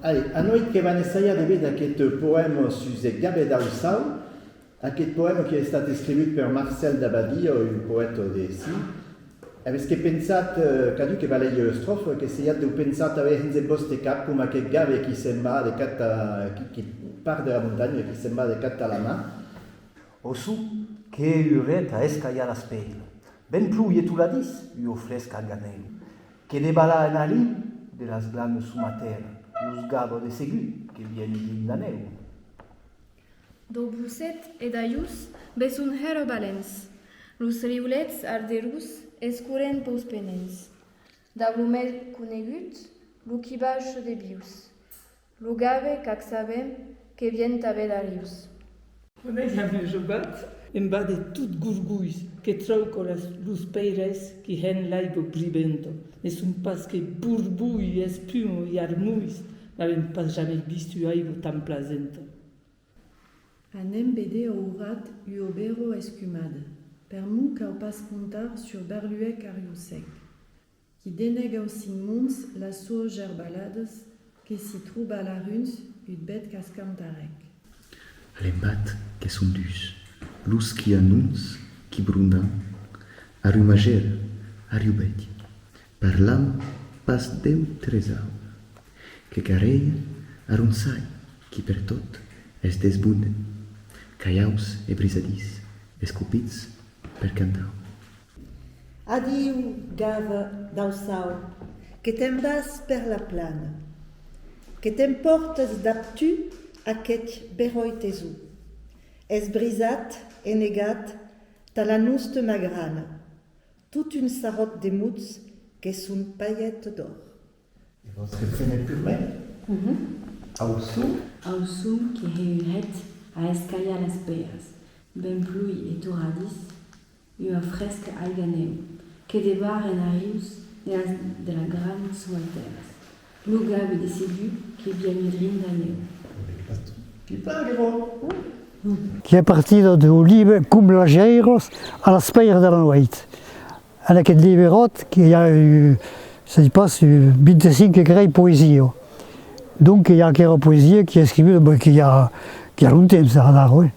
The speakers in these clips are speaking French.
Allez, a noite que van essayer de veure aquest poema sus Gabe d'Ausau, aquest poema que ha estat escrit per Marcel d'Abadia, un poeta d'ací. Avesque pensat, cadu que valei strofa, que se de pensat a veure en vostre cap com aquest Gabe qui se'n va de qui part de la muntanya, qui se'n va de cat a la mà. Osu, que uret a escaia las peil. Ben pluie tu la dis, io fresca al ganeu. Que de bala en ali, de las glanes sumater, los gabo de segu, que viene d'indaneu. Do buset ed aius besun hero balens, los riulets arderus escuren pos penens. Da vlumet cunegut, lucibaj de bius. Lugave cac sabem que vient avedarius. Ona iam jogat, em bade tout gurguis, que trauco los peires qui hen laigo bribento, ne sun pas que burbui, espumo i armuis, n'avem pas jamais vistu aigo tan placento. Anem bede ourat uobero escumade, per mu cau pas contar sur berluec ariusec, qui denega sin mons la sour gerbalades, que si trouba la runs ut bet cascantarec. L'embat que son dus, luz qui annonce, qui brundan, arumager, ariubet, parlam pas deu tresau, que careia arunsai, qui per tot es desbunden, caiaus e brisadís, escopits per cantau. Adiu, gava d'Ausau, que te'n vas per la plana, que t'emportes d'aptu aquest beroi tesu. Es brisat e negat ta la nuste magrana, toute une sarotte de muts que son paillette d'or. Et vostre fenet plus près? Ausum qui heuret a escaia las peas, ben plui et toradis, ua fresca alganeu, que de bar en arius de la gran sualteras. Lugave de segu que biamidrin daneu. Che è partito da Olive cum lageiros alla speira della noite. En aquest liberot que hi ha, ça dit pas, 25 grei poesia. Donc il y a aquella poesia qui est écrite qu'il y a longtemps, ça là, oui.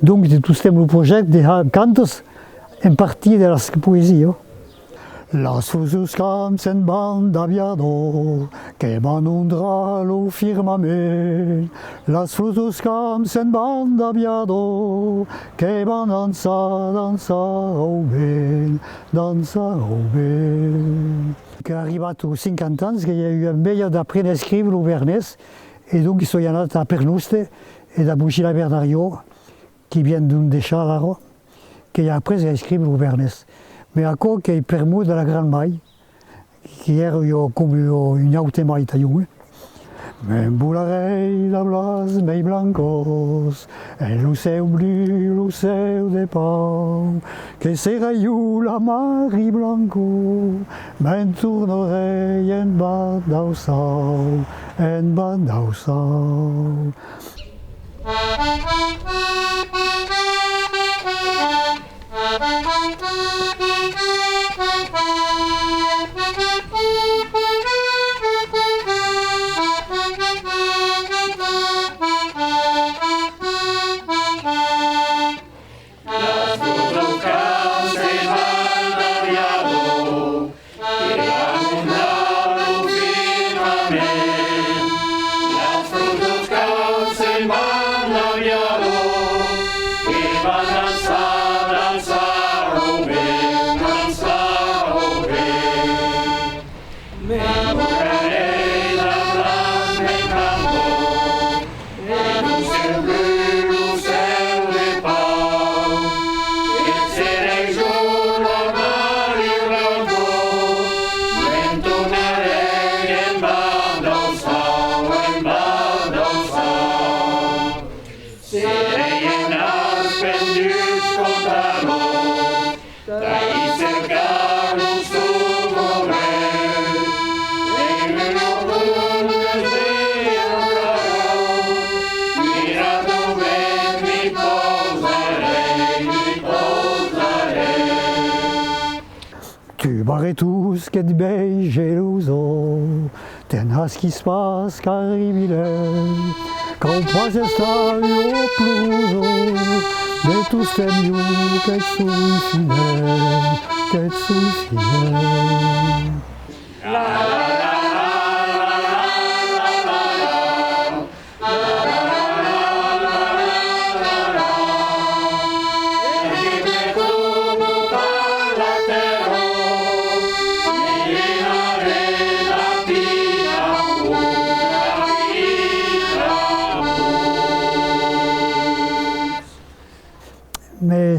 Donc tout ce projet de cantos en partie de la poésie. Las fusus camps en band aviador, que manundra lo firmament. Las fusus camps en band aviador, que van dansa au vent, Que arribat aux 50 ans, qu'il y a eu un meilleur d'apprendre à écrire l'Auvernès, et donc ils sont y en a à Pernuste et d'Abouchi la Bernario, qui viennent d'un des chars qui après écrit l'Auvernès. Mais à quoi qu'il permet de la grande maille, qui est comme une haute maille taillée. Mais boularei la blas mei blancos, et luceu blu, luceu de pau, que seraiu la mari blanco, men tournerei en bad d'Ausau, en bad d'Ausau. Tu barres tous que de bei geloso, Tena ce qui se passe qu'arrive l'heure, quand moi j'està au plus de tous ces mieux que suis fidèle, que suis fidèle. Mais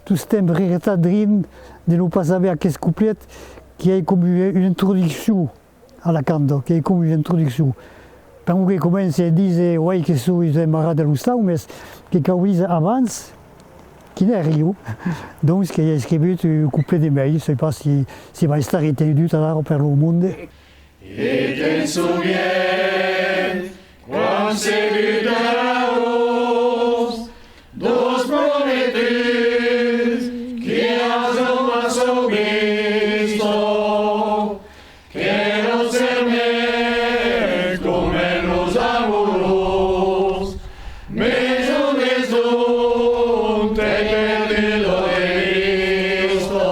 tout ce temps retardin de nous pas savoir qu'est-ce couplet qui est comme une introduction à la canto, qui est comme une introduction. Quand on commence à dire ouais que c'est marrant de l'oustau, mais que quand ils avancent, qui n'est rien. Donc, ce qui est écrit un couplet de mail, je ne sais pas si va estar entendu tout à l'heure pour le monde. Et te souviens quand c'est vu de la rose, dos prometus que has visto, quiero serme como en los abuelos, medio te he perdido de visto.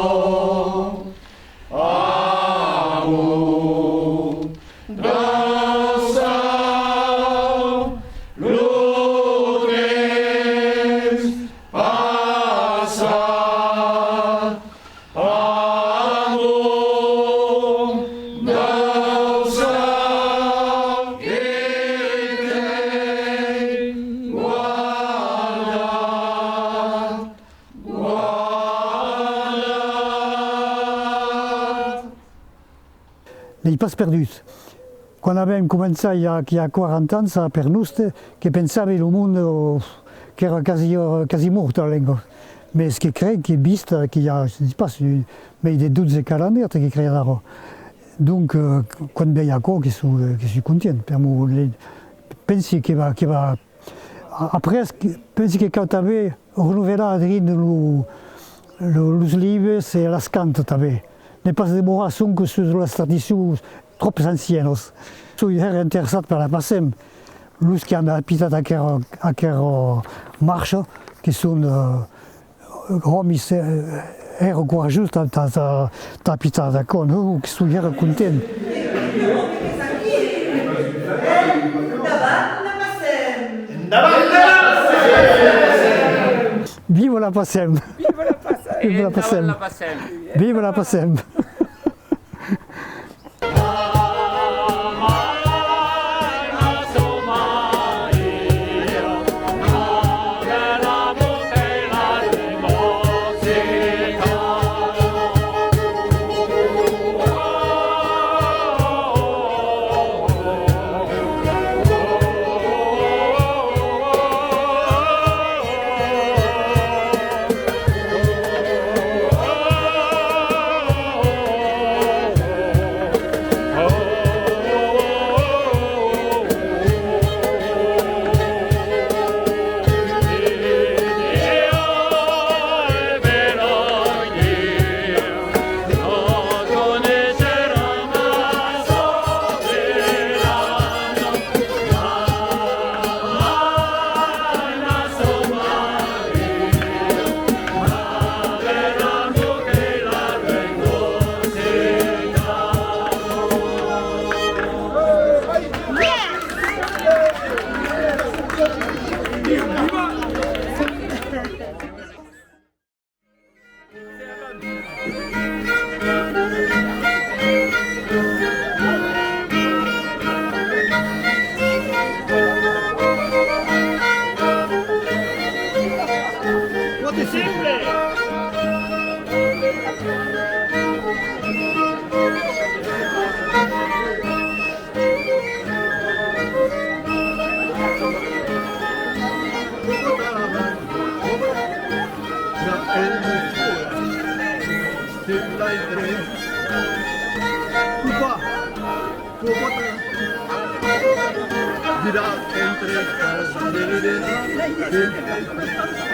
Mais il passe perdu. Quand on avait commencé il y a 40 ans, ça per nous, que pensava le monde qui era quasi morto la langue. Mais ce qui crée, qui est biste, qui a, je ne sais pas, mais il y a 12 calendriers qui créent là. Donc, quand il y a quoi, je suis content. Je pense qu'il va. Après, je pense que quand tu avais renouvelé les livres, c'est la scante. Ne pas de moração que sur les traditions trop anciennes. Je suis intéressé par la passem. Les qui ont habité à quelle marche, qui sont hommes courageux, qui habitent à Cône, qui sont contents. Vive la passem! Vive la passem! Vive la passem! Vive la passem! Entre